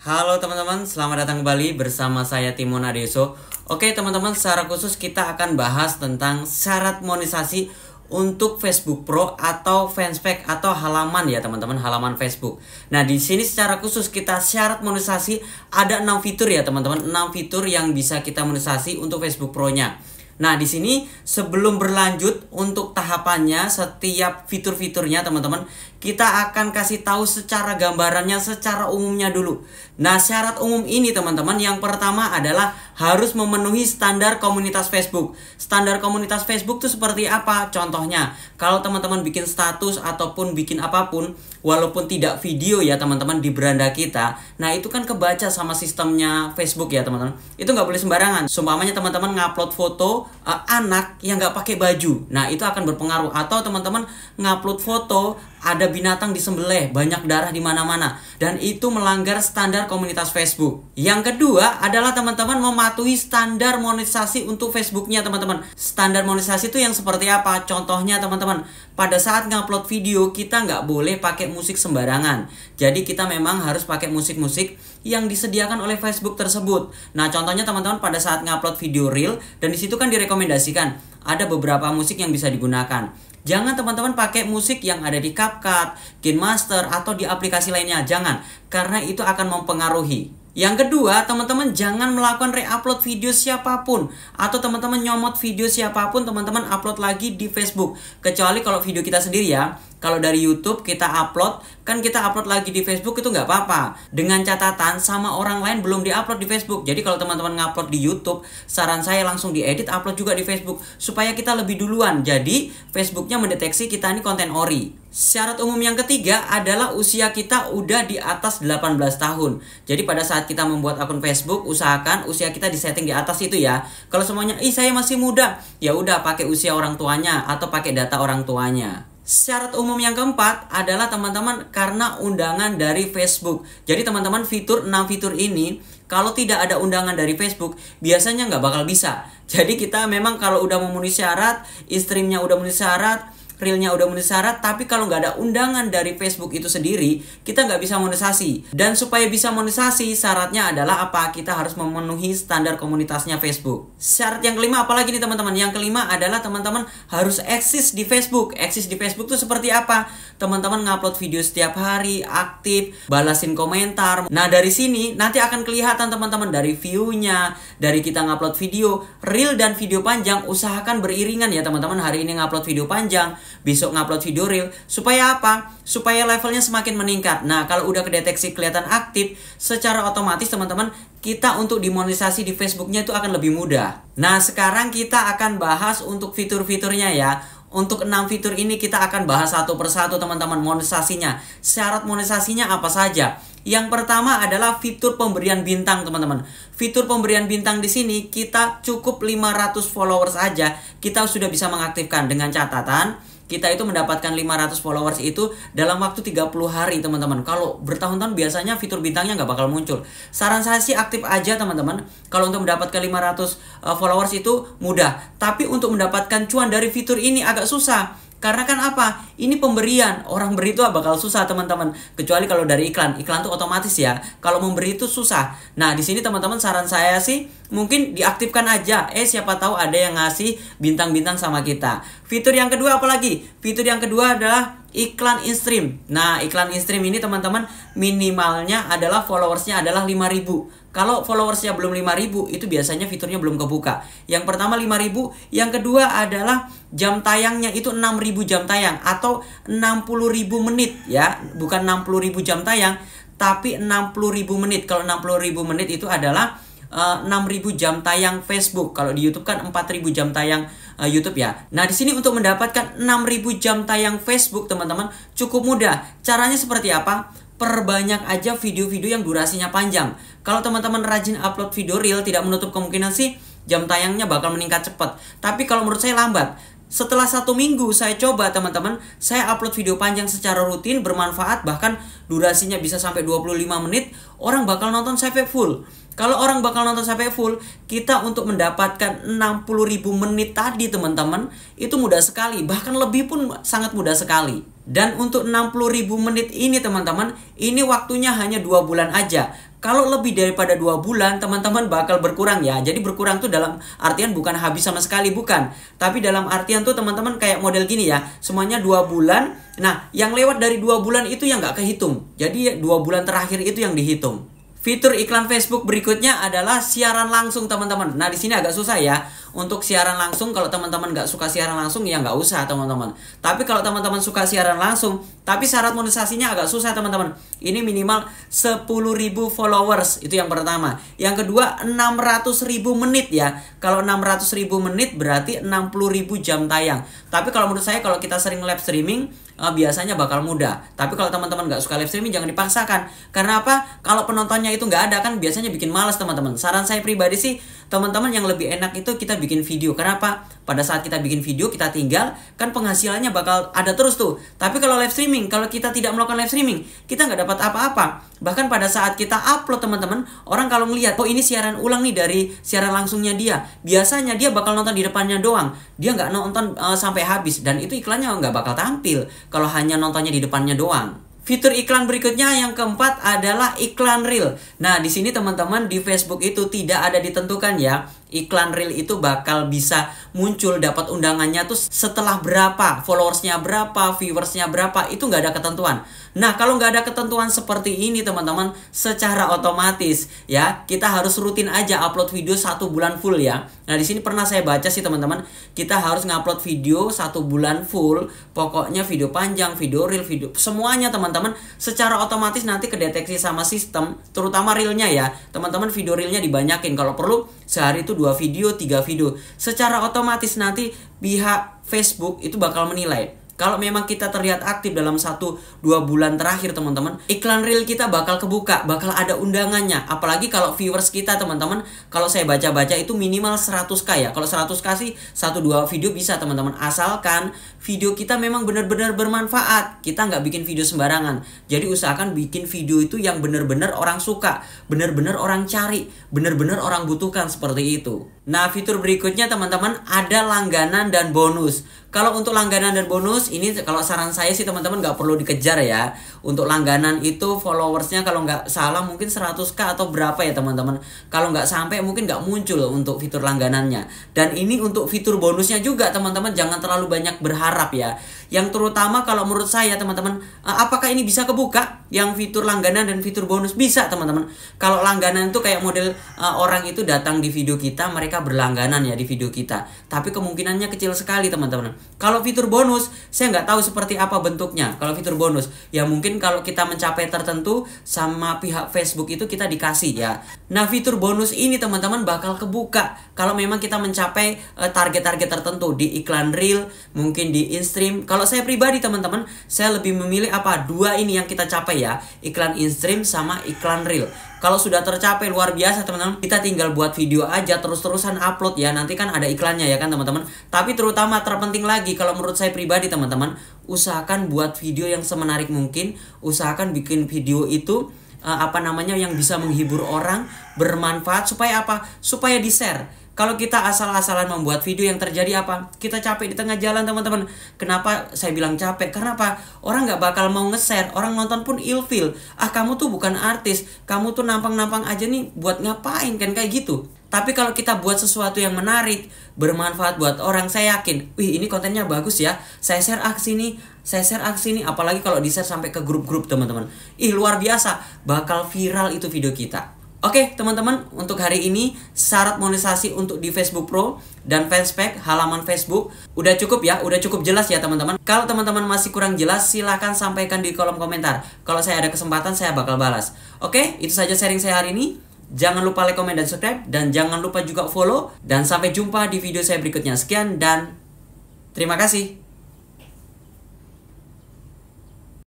Halo teman-teman, selamat datang kembali bersama saya Timon Adeso. Oke teman-teman, secara khusus kita akan bahas tentang syarat monetisasi untuk Facebook Pro atau fanspage atau halaman ya teman-teman, halaman Facebook. Nah, di sini secara khusus kita syarat monetisasi ada 6 fitur ya teman-teman, 6 fitur yang bisa kita monetisasi untuk Facebook Pro-nya. Nah, di sini sebelum berlanjut untuk tahapannya, setiap fitur-fiturnya teman-teman, kita akan kasih tahu secara gambarannya, secara umumnya dulu. Nah, syarat umum ini teman-teman, yang pertama adalah harus memenuhi standar komunitas Facebook. Standar komunitas Facebook itu seperti apa? Contohnya, kalau teman-teman bikin status ataupun bikin apapun, walaupun tidak video ya teman-teman di beranda kita, nah itu kan kebaca sama sistemnya Facebook ya teman-teman. Itu nggak boleh sembarangan. Seumpamanya teman-teman ngupload foto anak yang nggak pakai baju, nah itu akan berpengaruh. Atau teman-teman ngupload foto ada binatang disembelih, banyak darah di mana-mana, dan itu melanggar standar komunitas Facebook. Yang kedua adalah teman-teman mematuhi standar monetisasi untuk Facebooknya teman-teman. Standar monetisasi itu yang seperti apa? Contohnya teman-teman, pada saat ngupload video kita nggak boleh pakai musik sembarangan. Jadi kita memang harus pakai musik-musik yang disediakan oleh Facebook tersebut. Nah, contohnya teman-teman pada saat ngupload video reel, dan disitu kan direkomendasikan ada beberapa musik yang bisa digunakan. Jangan teman-teman pakai musik yang ada di CapCut, KineMaster, atau di aplikasi lainnya. Jangan, karena itu akan mempengaruhi. Yang kedua, teman-teman jangan melakukan re-upload video siapapun, atau teman-teman nyomot video siapapun teman-teman upload lagi di Facebook. Kecuali kalau video kita sendiri ya. Kalau dari YouTube kita upload, kan kita upload lagi di Facebook itu nggak apa-apa. Dengan catatan sama orang lain belum diupload di Facebook. Jadi kalau teman-teman ngupload di YouTube, saran saya langsung diedit, upload juga di Facebook. Supaya kita lebih duluan. Jadi Facebooknya mendeteksi kita ini konten ori. Syarat umum yang ketiga adalah usia kita udah di atas 18 tahun. Jadi pada saat kita membuat akun Facebook, usahakan usia kita disetting di atas itu ya. Kalau semuanya, saya masih muda, ya udah pakai usia orang tuanya atau pakai data orang tuanya. Syarat umum yang keempat adalah teman-teman karena undangan dari Facebook. Jadi teman-teman 6 fitur ini kalau tidak ada undangan dari Facebook biasanya nggak bakal bisa. Jadi kita memang kalau udah memenuhi syarat, streamnya udah memenuhi syarat, reelnya udah memenuhi syarat, tapi kalau nggak ada undangan dari Facebook itu sendiri, kita nggak bisa monetisasi. Dan supaya bisa monetisasi, syaratnya adalah apa? Kita harus memenuhi standar komunitasnya Facebook. Syarat yang kelima apalagi nih teman-teman? Yang kelima adalah teman-teman harus eksis di Facebook. Eksis di Facebook itu seperti apa? Teman-teman ngupload video setiap hari, aktif, balasin komentar. Nah, dari sini nanti akan kelihatan teman-teman dari view-nya, dari kita ngupload video, reel dan video panjang, usahakan beriringan ya teman-teman. Hari ini ngupload video panjang, besok ngupload video reel. Supaya apa? Supaya levelnya semakin meningkat. Nah, kalau udah kedeteksi kelihatan aktif, secara otomatis teman-teman kita untuk dimonetisasi di Facebooknya itu akan lebih mudah. Nah, sekarang kita akan bahas untuk fitur-fiturnya ya. Untuk 6 fitur ini kita akan bahas satu persatu teman-teman monetisasinya. Syarat monetisasinya apa saja? Yang pertama adalah fitur pemberian bintang teman-teman. Fitur pemberian bintang di sini kita cukup 500 followers aja, kita sudah bisa mengaktifkan. Dengan catatan kita itu mendapatkan 500 followers itu dalam waktu 30 hari teman-teman. Kalau bertahun-tahun biasanya fitur bintangnya nggak bakal muncul. Saran saya sih aktif aja teman-teman. Kalau untuk mendapatkan 500 followers itu mudah. Tapi untuk mendapatkan cuan dari fitur ini agak susah. Karena kan apa? Ini pemberian. Orang beri itu bakal susah teman-teman. Kecuali kalau dari iklan. Iklan tuh otomatis ya. Kalau memberi itu susah. Nah, di sini teman-teman saran saya sih mungkin diaktifkan aja. Siapa tahu ada yang ngasih bintang-bintang sama kita. Fitur yang kedua apalagi? Fitur yang kedua adalah iklan in-stream. Nah, iklan in-stream ini teman-teman minimalnya adalah followersnya adalah 5.000. Kalau followersnya belum 5.000 itu biasanya fiturnya belum kebuka. Yang pertama 5.000, yang kedua adalah jam tayangnya itu 6.000 jam tayang atau 60.000 menit ya. Bukan 60.000 jam tayang, tapi 60.000 menit. Kalau 60.000 menit itu adalah 6.000 jam tayang Facebook. Kalau di YouTube kan 4.000 jam tayang YouTube ya. Nah, di sini untuk mendapatkan 6.000 jam tayang Facebook teman-teman cukup mudah. Caranya seperti apa? Perbanyak aja video-video yang durasinya panjang. Kalau teman-teman rajin upload video reel, tidak menutup kemungkinan sih jam tayangnya bakal meningkat cepat. Tapi kalau menurut saya lambat. Setelah 1 minggu saya coba teman-teman, saya upload video panjang secara rutin, bermanfaat, bahkan durasinya bisa sampai 25 menit, orang bakal nonton sampai full. Kalau orang bakal nonton sampai full, kita untuk mendapatkan 60.000 menit tadi teman-teman, itu mudah sekali, bahkan lebih pun sangat mudah sekali. Dan untuk 60.000 menit ini teman-teman, ini waktunya hanya 2 bulan aja. Kalau lebih daripada 2 bulan, teman-teman bakal berkurang ya. Jadi berkurang tuh dalam artian bukan habis sama sekali, bukan. Tapi dalam artian tuh teman-teman kayak model gini ya. Semuanya 2 bulan. Nah, yang lewat dari 2 bulan itu yang nggak kehitung. Jadi 2 bulan terakhir itu yang dihitung. Fitur iklan Facebook berikutnya adalah siaran langsung, teman-teman. Nah, di sini agak susah ya. Untuk siaran langsung, kalau teman-teman nggak suka siaran langsung, ya nggak usah, teman-teman. Tapi kalau teman-teman suka siaran langsung, tapi syarat monetisasinya agak susah, teman-teman. Ini minimal 10.000 followers, itu yang pertama. Yang kedua, 600.000 menit ya. Kalau 600.000 menit berarti 60.000 jam tayang. Tapi kalau menurut saya, kalau kita sering live streaming, biasanya bakal mudah. Tapi kalau teman-teman nggak suka live streaming, jangan dipaksakan. Karena apa? Kalau penontonnya itu nggak ada, kan biasanya bikin malas, teman-teman. Saran saya pribadi sih, teman-teman, yang lebih enak itu kita bikin video. Kenapa? Pada saat kita bikin video, kita tinggal, kan penghasilannya bakal ada terus tuh. Tapi kalau live streaming, kalau kita tidak melakukan live streaming, kita nggak dapat apa-apa. Bahkan pada saat kita upload, teman-teman, orang kalau ngelihat, oh ini siaran ulang nih dari siaran langsungnya dia, biasanya dia bakal nonton di depannya doang. Dia nggak nonton sampai habis. Dan itu iklannya nggak bakal tampil kalau hanya nontonnya di depannya doang. Fitur iklan berikutnya yang keempat adalah iklan reel. Nah, di sini teman-teman, di Facebook itu tidak ada ditentukan ya. Iklan reel itu bakal bisa muncul, dapat undangannya tuh setelah berapa, followersnya berapa, viewersnya berapa, itu nggak ada ketentuan. Nah, kalau nggak ada ketentuan seperti ini, teman-teman, secara otomatis ya, kita harus rutin aja upload video 1 bulan full ya. Nah, di sini pernah saya baca sih, teman-teman, kita harus ngupload video 1 bulan full. Pokoknya video panjang, video reel, video semuanya, teman-teman, secara otomatis nanti kedeteksi sama sistem, terutama reelnya ya. Teman-teman, video reelnya dibanyakin. Kalau perlu sehari itu 2 video, 3 video. Secara otomatis nanti pihak Facebook itu bakal menilai. Kalau memang kita terlihat aktif dalam 1-2 bulan terakhir, teman-teman, iklan reel kita bakal kebuka, bakal ada undangannya. Apalagi kalau viewers kita, teman-teman, kalau saya baca-baca itu minimal 100k ya. Kalau 100k sih 1-2 video bisa, teman-teman. Asalkan video kita memang benar-benar bermanfaat. Kita nggak bikin video sembarangan. Jadi usahakan bikin video itu yang benar-benar orang suka, benar-benar orang cari, benar-benar orang butuhkan, seperti itu. Nah, fitur berikutnya, teman-teman, ada langganan dan bonus. Kalau untuk langganan dan bonus, ini kalau saran saya sih, teman-teman, nggak perlu dikejar ya. Untuk langganan itu followersnya kalau nggak salah mungkin 100k atau berapa ya, teman-teman. Kalau nggak sampai mungkin nggak muncul untuk fitur langganannya. Dan ini untuk fitur bonusnya juga, teman-teman, jangan terlalu banyak berharap ya. Yang terutama kalau menurut saya, teman-teman, apakah ini bisa kebuka? Yang fitur langganan dan fitur bonus bisa, teman-teman. Kalau langganan itu kayak model orang itu datang di video kita, mereka berlangganan ya di video kita. Tapi kemungkinannya kecil sekali, teman-teman. Kalau fitur bonus, saya nggak tahu seperti apa bentuknya. Kalau fitur bonus, ya mungkin kalau kita mencapai tertentu sama pihak Facebook itu kita dikasih ya. Nah, fitur bonus ini, teman-teman, bakal kebuka kalau memang kita mencapai target-target tertentu di iklan reel, mungkin di in-stream. Kalau saya pribadi, teman-teman, saya lebih memilih apa? 2 ini yang kita capai ya, iklan in-stream sama iklan reel. Kalau sudah tercapai luar biasa, teman-teman, kita tinggal buat video aja, terus-terusan upload ya. Nanti kan ada iklannya ya kan, teman-teman. Tapi terutama terpenting lagi, kalau menurut saya pribadi, teman-teman, usahakan buat video yang semenarik mungkin. Usahakan bikin video itu yang bisa menghibur orang, bermanfaat, supaya apa? Supaya di-share. Kalau kita asal-asalan membuat video, yang terjadi apa? Kita capek di tengah jalan, teman-teman. Kenapa saya bilang capek? Karena apa? Orang nggak bakal mau nge-share. Orang nonton pun ilfeel. Kamu tuh bukan artis. Kamu tuh nampang-nampang aja nih, buat ngapain? Kan kayak gitu. Tapi kalau kita buat sesuatu yang menarik, bermanfaat buat orang, saya yakin, wih, ini kontennya bagus ya. Saya share aksi nih, apalagi kalau di-share sampai ke grup-grup, teman-teman. Luar biasa. Bakal viral itu video kita. Oke, teman-teman, untuk hari ini syarat monetisasi untuk di Facebook Pro dan Fanspack halaman Facebook udah cukup ya, udah cukup jelas ya, teman-teman. Kalau teman-teman masih kurang jelas, silahkan sampaikan di kolom komentar. Kalau saya ada kesempatan, saya bakal balas. Oke, itu saja sharing saya hari ini. Jangan lupa like, komen, dan subscribe. Dan jangan lupa juga follow. Dan sampai jumpa di video saya berikutnya. Sekian dan terima kasih.